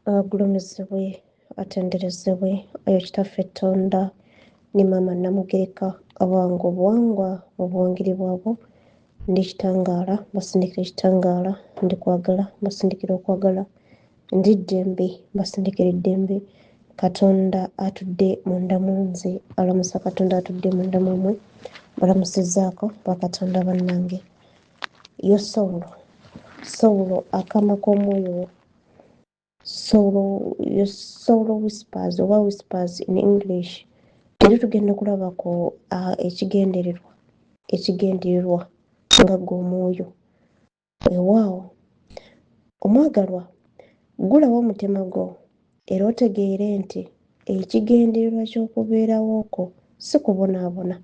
agulumizibwe atenderezebwe oyo kitaffe Tonda ne maama Namugereka abange obuwangwa mu bwongeri bwabwo. Ndi kitangaala mbasindikira ekitangaala, ndi kwagala mbasindikira okwagala, ndi ddembe mbasindikira eddembe. Katonda atudde munda mu nze, alamusa Katonda atudde munda mu mmwe, balamusizaako bakatonda bannange. Yo Sawulo akama k'omwoyo, Sawulo whispers oba whispers in English. Leero tugenda okulabako ekigendererwa nga gw'omwoyo. Ewaawo omwagalwa, gulawo omutima gwo era otegeere nti ekigendererwa ky'okubeerawo kwo si kubonaabona.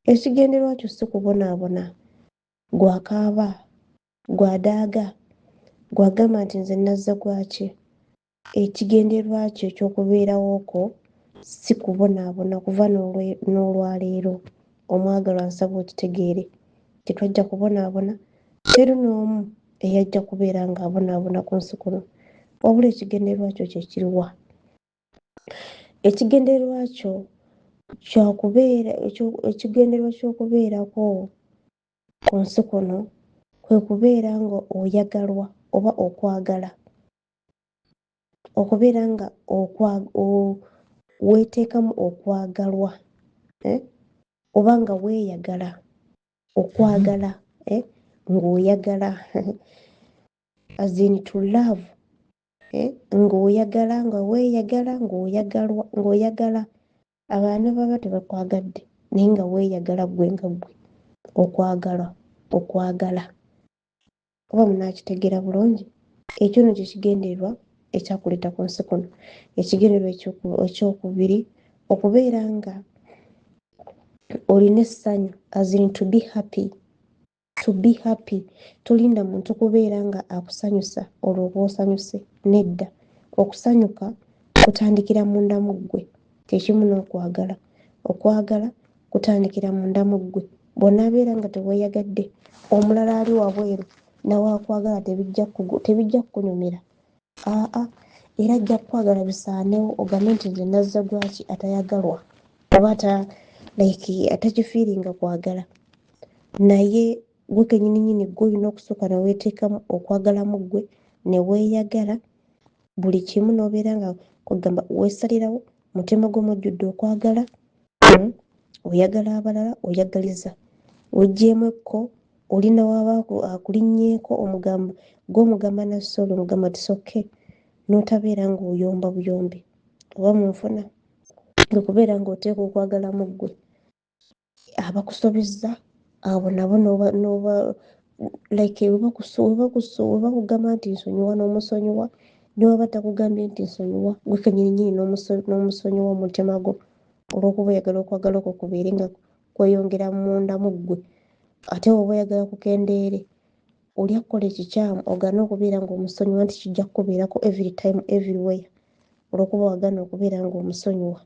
Ekigendererwa kyo si kubonaabona, gwakaaba, gwadaaga, gwagamba nti nze nazza gwaki. Ekigendererwa kyo eky'okubeerawo kwo si kubonaabona kuva n'olwaleero. Omwagalwa nsaba okitegeere, tetwajja kubonaabona, teri n'omu eyajja kubeera ng'abonaabona ku nsi kuno, wabula ekigendererwa kyo kye kiruwa? Ekigendererwa kyo ekigendererwa ky'okubeerako ku nsi kuno kwe kubeera nga oyagalwa oba okwagala, okubeera nga weeteekamu okwagalwa, oba nga weeyagala, okwagala ng'oyagala as in to love, ng'oyagala nga weeyagala ng'oyagala abantu baba tebakwagadde naye nga weeyagala ggwe nga ggwe. Okwagala oba munaakitegeera bulungi. Ekyo nno kye kigendererwa ekyakuleeta ku nsi kuno. Ekigendererwa ekyokubiri, okubeera nga olina essanyu, as in to be happy. Tolinda muntu kubeera nga akusanyusa olwo oba osanyuse, nedda. Okusanyuka kutandikira munda mu ggwe, kyekimu n'okwagala. Okwagala kutandikira munda mu ggwe. Bw'onaabeera nga teweeyagadde, omulala ali wabweru nawe akwagala, tebijja kukunyumira. Era ajja kukwagala bisaanewo ogambe nti nze nazza gwaki atayagalwa oba atakifiiringa kwagala. Naye gwe kennyininyini gwe olina okusooka ne weeteekamu okwagala mu ggwe ne weeyagala. Buli kimu n'obeera nga kugamba weesalirawo, mutima gwo mujjudde okwagala, oyagala abalala, oyagaliza. Weggyeemu ekko, olina waba akulinnyeeko gw'omugamba nassolo omugamba ti sokke, n'otabeera ng'oyomba buyombi oba munfuna. Gwe kubeera ng'oteeka okwagala mu ggwe. Abakusobezza abo nabo webakugamba nti nsonyiwa n'omusonyiwa, ne waba takugambye nti nsonyiwa, gwe kennyininyini n'omusonyiwa mu mutima gwo, olw'okuba oyagala okwagala okwo kubeere nga kweyongera munda mu ggwe. Ate woba oyagala kukendeere, olya kukola ekikyamu ogaana okubeera ng'omusonyiwa nti kijja kukubeerako every time everywhere, olw'okuba wagaana okubeera ng'omusonyiwa.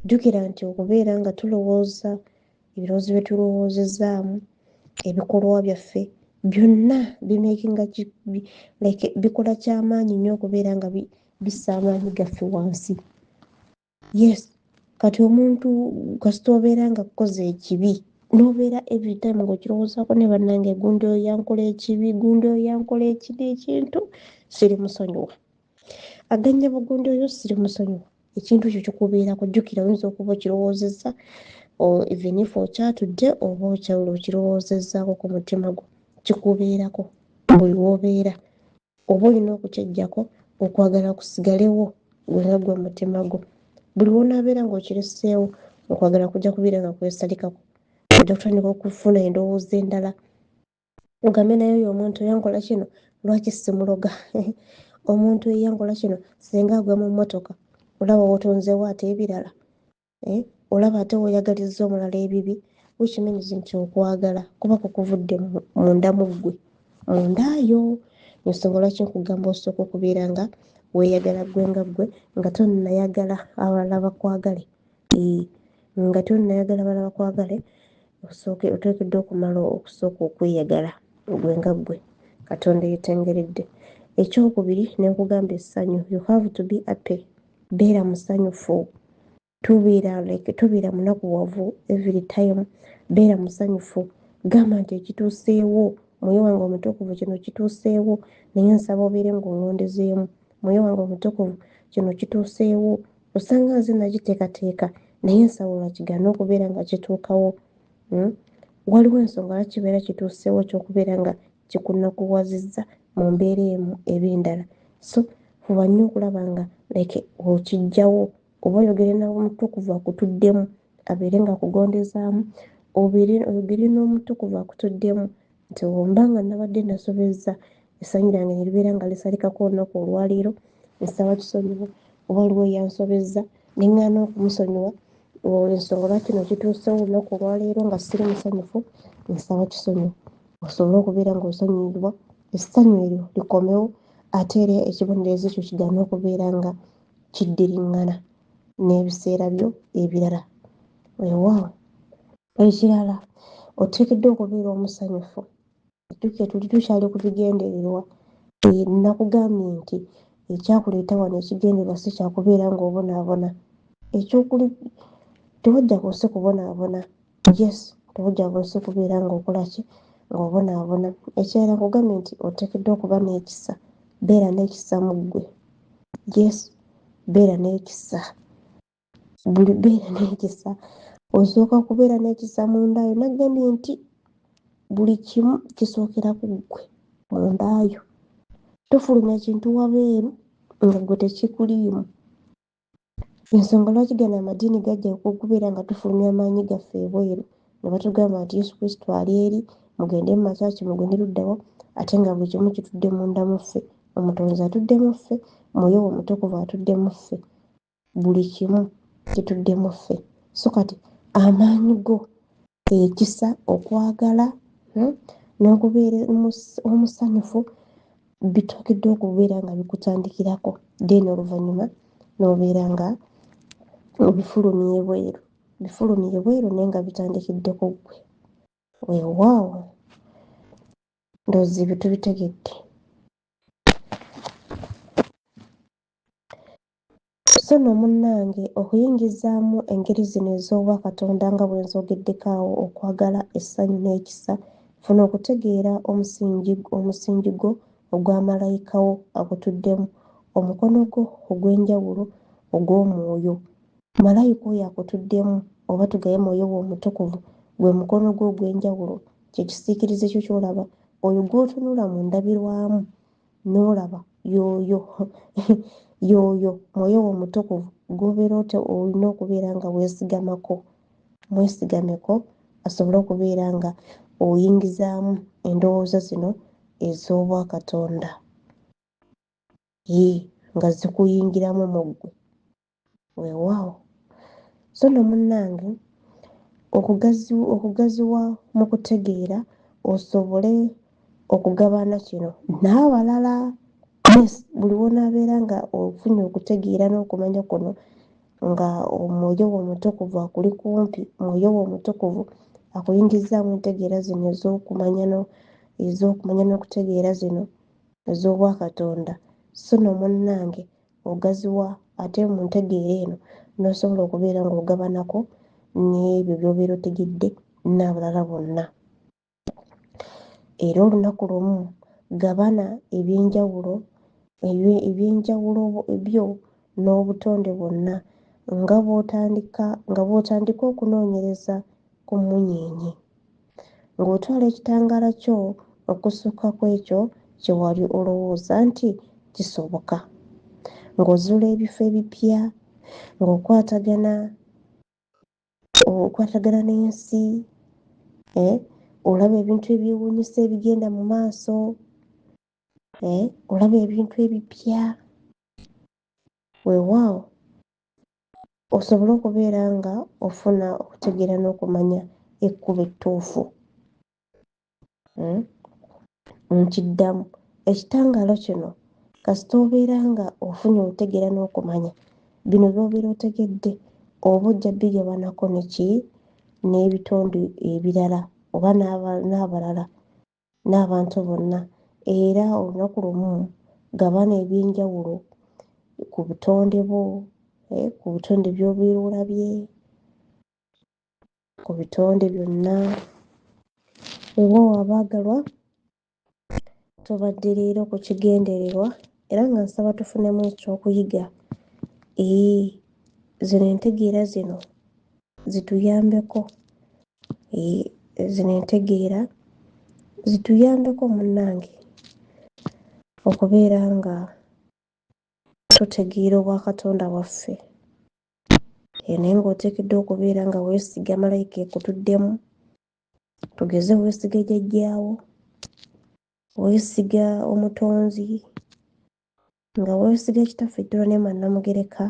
Jjukira nti okubeera nga tulowooza ebirowoozo bye tulowoozezaamu, ebikolwa byaffe byonna bikola kyamaanyi nnyo okubeera nga bissa amaanyi gaffe wansi. Yes, kati omuntu kasita obeera nga kukoze ekibi n'obeera every time ng'okirowoozaako ne bannange, gundi oyo yankola ekibi, gundi oyo yankola ekintu, siri musonyiwa. Aganya bugundi oyo, siri musonyiwa. Ekintu ekyo kikubeerako, jjukira oyinza okuba okirowoozezza, even if okyatudde oba okirowoozezzaako ku mutima gwo, kikubeerako buli w'obeera. Oba olina okukyeggyako, okwagala kusigalewo gwe nga gwe mutima gwo. Buli w'onaabeera ng'okireseewo, okwagala kujja kubeera nga kwesalikako. Ojja kutandika okufuna endowooza endala. Ogambe naye oyo omuntu yankola kino, lwaki simuloga? Omuntu eyankola kino, singa agwa mu mmotoka, olaba wotonzeewo ate ebirala. Olaba ate weeyagalizza omulala ebibi, which means nti okwagala kuba kukuvudde munda mu ggwe, mundaayo. Ensonga lwaki nkugamba osooka okubeera nga weeyagala ggwe nga ggwe, nga tonnayagala abalala bakwagale. Nga tonnayagala abalala bakwagale, oteekeddwa okumala okusooka okweyagala ggwe nga ggwe. Katonda yeetengeredde. Ekyokubiri nenkugamba essanyu. You have to be happy. Beera musanyufu. Tobeera munakuwavu every time. Beera musanyufu. Gamba nti ekituuseewo, Mwoyo wange omutukuvu kino kituuseewo, naye nsaba obeere ng'ongondezeemu. Mwoyo wange omutukuvu kino kituuseewo. Osanga nze nagiteekateeka naye nsaba olwakigaana okubeera nga kituukawo. Waliwo ensonga lwaki kibeera kituuseewo ky'okubeera nga kikunakuwazizza mu mbeera emu eba endala. So fuba nnyo okulaba nga okijjawo, oba oyogere n'omutukuvu akutuddemu abeere nga akugondezaamu, oyogere n'omutukuvu akutuddemu nti omba nga nabadde nasobezza essanyu lyange ne libeera nga lisalikako olunaku olwaleero, nsaba kisonyiwo. Oba waliwo eyansobezza ne ŋŋaana okumusonyiwa, ensonga lwaki no kituusewo olunaku olwaleero nga siri musanyufu, nsaba kisonyiwo. Osobole okubeera ng'osonyiyiddwa, essanyu eryo likomewo, ate era ekibonerezo ekyo kigaane okubeera nga kiddiriŋŋana n'ebiseera byo ebirala. Weewaawo. Ekirala, oteekeddwa okubeera omusanyufu. Tuli tukyali ku bigendererwa. Nakugambye nti ekyakuleeta wano ekigendererwa si kyakubeera ng'obonaabona. Ekyokuli tewajja bose kubonaabona. Yes, tewajja bose kubeera ng'okola ki, ng'obonaabona. Ekirala nkugambye nti oteekeddwa okuba n'ekisa. Beera n'ekisa mu ggwe. Yes, beera n'ekisa. Beera n'ekisa. Osooka kubeera n'ekisa mundaayo. Nagambye nti buli kimu kisookera ku ggwe mundaayo. Tofulumya kintu wabweru nga ggwe tekikuliimu. Ensonga lwaki gano amadiini gajja okubeera nga tufulumya amaanyi gaffe ebweru, ne batugamba nti Yesu Kristo ali eri, mugende mu makyaki, mugende luddawa, ate nga buli kimu kitudde munda mu ffe. Omutonzi atudde mu ffe, Mwoyo Omutukuvu atudde mu ffe. Buli kimu kitudde mu ffe. So kati amaanyi go, ekisa, okwagala, n'okubeera omusanyufu bitookeddwa okubeera nga bikutandikirako. Then oluvannyuma n'obeera nga obifulumya ebweru. Bifulumya ebweru naye nga bitandikiddeko ggwe. Weewaawo. Ndowooza ebyo tubitegedde. So nno munnange, okuyingizaamu engeri zino ez'obwakatonda nga bwe nzogeddeko awo, okwagala, essanyu n'ekisa, funa okutegeera omusingi gwo ogwa malayika wo agutuddemu, omukono gwo ogw'enjawulo ogw'omwoyo. Malayika oyo akutuddemu, oba tugaye Mwoyo wo Omutukuvu, gwe mukono gwo ogw'enjawulo, kye kisiikirize kyo ky'olaba, oyo gw'otunula mu ndabirwamu n'olaba y'oyo Mwoyo wo Omutukuvu gw'obeera olina okubeera nga weesigamako. Mwesigameko asobole okubeera nga oyingizaamu endowooza zino ez'obwakatonda. Nga zikuyingiramu mu ggwe. Weewaawo. So nno munnange, okugaziwa mu kutegeera osobole okugabana kino n'abalala. Yes, buli wonaabeera nga ofunye okutegeera n'okumanya kuno nga Omwoyo wo Omutukuvu akuli kumpi, Mwoyo wo Omutukuvu akuyingizaamu entegeera zino ez'okumanya n'okutegeera zino ez'obwakatonda. So nno munnange, ogaziwa ate mu ntegeera eno n'osobola okubeera ng'ogabanako n'ebyo by'obeera otegedde n'abalala bonna. Era olunaku lumu gabana ebyenjawulo byo n'obutonde bwonna nga bw'otandika okunoonyereza ku munyenye, ng'otwala ekitangaala kyo okusukka ku ekyo kye wali olowooza nti kisoboka, ng'ozuula ebifo ebipya, ng'okwatagana n'ensi, olaba ebintu ebyewuunyisa ebigenda mu maaso, olaba ebintu ebipya. Weewaawo, osobole okubeera nga ofuna okutegeera n'okumanya ekkubo ettuufu. Nkiddamu, ekitangaala kino kasita obeera nga ofunye okutegeera n'okumanya bino by'obeera otegedde, oba ojja bigabanako n'ebitonde ebirala oba n'abalala n'abantu bonna. Era olunaku lumu gabana ebyenjawulo ku butonde bwo, ku butonde by'obeera olabye, ku bitonde byonna. Weewaawo abaagalwa, tubadde leero ku kigendererwa era nga nsaba tufunemu ekyokuyiga. Zino entegeera zino zituyambeko, zino entegeera zituyambeko munnange okubeera nga tutegeera obwakatonda bwaffe. Naye ng'oteekeddwa okubeera nga weesiga malayika ekutuddemu, tugeze weesiga jjajjaawo, weesiga omutonzi, nga weesiga kitaffe Jjolo ne Mwannamugereka,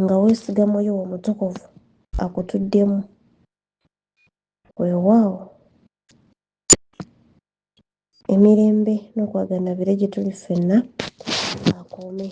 nga weesiga Mwoyo wo Omutukuvu akutuddemu. Weewaawo emirembe n'okwagala bire gye tuli ffenna akuume.